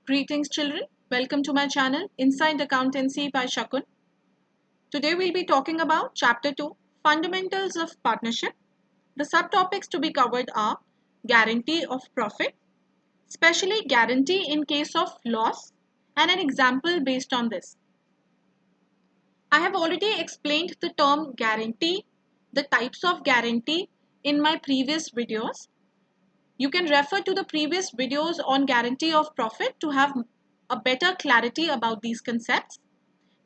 Greetings children, welcome to my channel Inside Accountancy by Shakun. Today we'll be talking about Chapter 2 Fundamentals of Partnership. The subtopics to be covered are Guarantee of Profit, especially guarantee in case of loss, and an example based on this. I have already explained the term guarantee, the types of guarantee in my previous videos. You can refer to the previous videos on guarantee of profit to have a better clarity about these concepts.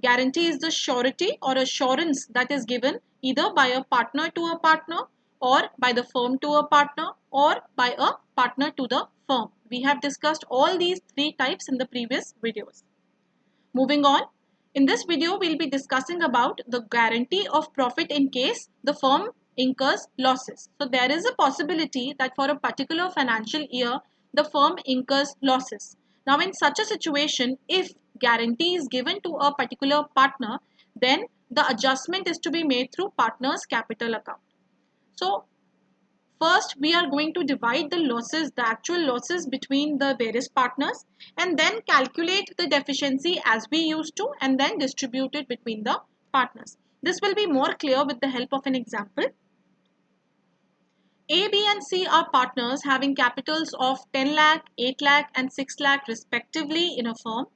Guarantee is the surety or assurance that is given either by a partner to a partner or by the firm to a partner or by a partner to the firm. We have discussed all these three types in the previous videos. Moving on, in this video we'll be discussing about the guarantee of profit in case the firm incurs losses. So there is a possibility that for a particular financial year the firm incurs losses. Now in such a situation, if guarantee is given to a particular partner, then the adjustment is to be made through partner's capital account. So first, we are going to divide the losses, the actual losses between the various partners, and then calculate the deficiency as we used to and then distribute it between the partners. This will be more clear with the help of an example. A, B and C are partners having capitals of 10 lakh, 8 lakh and 6 lakh respectively in a firm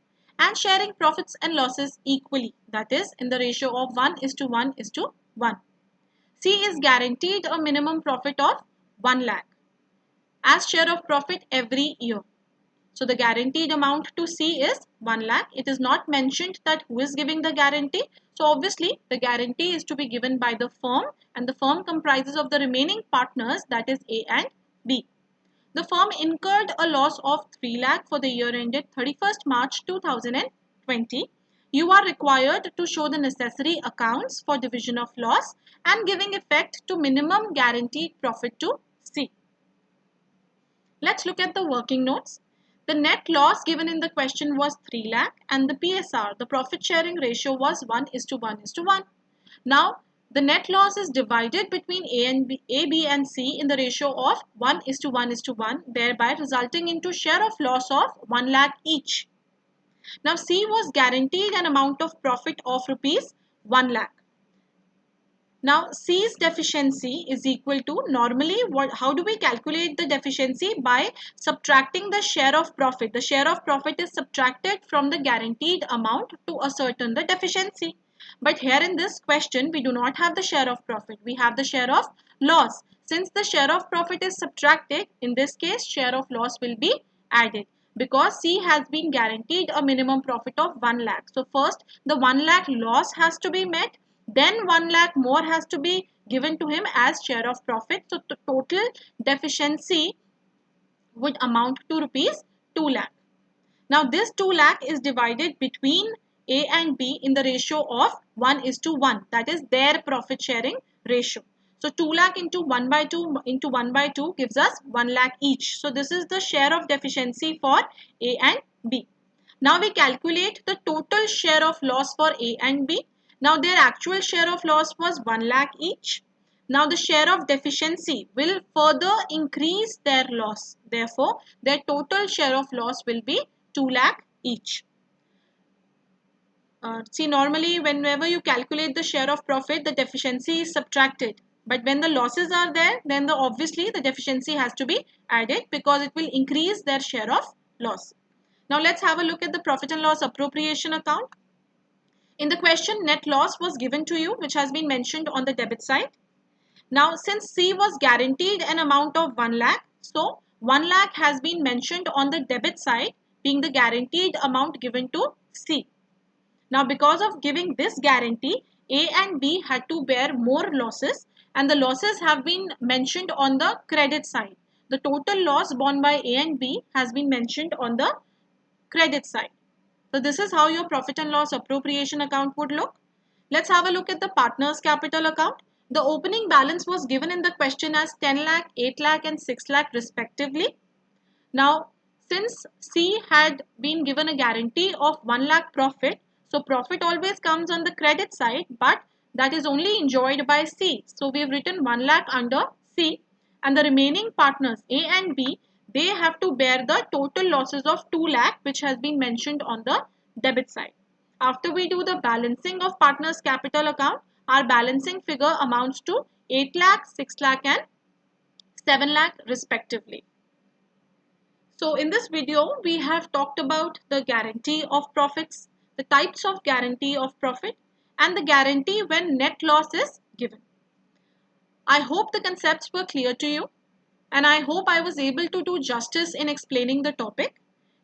and sharing profits and losses equally, that is in the ratio of 1:1:1. C is guaranteed a minimum profit of 1 lakh as share of profit every year. So the guaranteed amount to C is 1 lakh. It is not mentioned that who is giving the guarantee. So obviously the guarantee is to be given by the firm and the firm comprises of the remaining partners, that is A and B. The firm incurred a loss of 3 lakh for the year ended 31st March 2020. You are required to show the necessary accounts for division of loss and giving effect to minimum guaranteed profit to C. Let's look at the working notes. The net loss given in the question was 3 lakh and the PSR, the profit sharing ratio, was 1:1:1. Now, the net loss is divided between A, B and C in the ratio of 1:1:1, thereby resulting into share of loss of 1 lakh each. Now, C was guaranteed an amount of profit of rupees 1 lakh. Now, C's deficiency is equal to, normally, how do we calculate the deficiency? By subtracting the share of profit. The share of profit is subtracted from the guaranteed amount to ascertain the deficiency. But here in this question, we do not have the share of profit. We have the share of loss. Since the share of profit is subtracted, in this case, share of loss will be added because C has been guaranteed a minimum profit of 1 lakh. So first, the 1 lakh loss has to be met. Then 1 lakh more has to be given to him as share of profit. So the total deficiency would amount to rupees 2 lakh. Now this 2 lakh is divided between A and B in the ratio of 1:1. That is their profit sharing ratio. So 2 lakh into 1/2 gives us 1 lakh each. So this is the share of deficiency for A and B. Now we calculate the total share of loss for A and B. Now their actual share of loss was 1 lakh each. Now the share of deficiency will further increase their loss. Therefore, their total share of loss will be 2 lakh each. See, normally whenever you calculate the share of profit, the deficiency is subtracted. But when the losses are there, then obviously the deficiency has to be added because it will increase their share of loss. Now let's have a look at the profit and loss appropriation account. In the question, net loss was given to you, which has been mentioned on the debit side. Now, since C was guaranteed an amount of 1 lakh, so 1 lakh has been mentioned on the debit side, being the guaranteed amount given to C. Now, because of giving this guarantee, A and B had to bear more losses, and the losses have been mentioned on the credit side. The total loss borne by A and B has been mentioned on the credit side. So this is how your profit and loss appropriation account would look. Let's have a look at the partners capital account. The opening balance was given in the question as 10 lakh, 8 lakh and 6 lakh respectively. Now, since C had been given a guarantee of 1 lakh profit, so profit always comes on the credit side, but that is only enjoyed by C. So we have written 1 lakh under C, and the remaining partners A and B, they have to bear the total losses of 2 lakh which has been mentioned on the debit side. After we do the balancing of partners capital account, our balancing figure amounts to 8 lakh, 6 lakh and 7 lakh respectively. So in this video, we have talked about the guarantee of profits, the types of guarantee of profit, and the guarantee when net loss is given. I hope the concepts were clear to you, and I hope I was able to do justice in explaining the topic.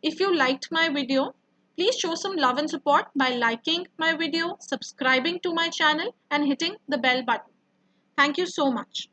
If you liked my video, please show some love and support by liking my video, subscribing to my channel, and hitting the bell button. Thank you so much.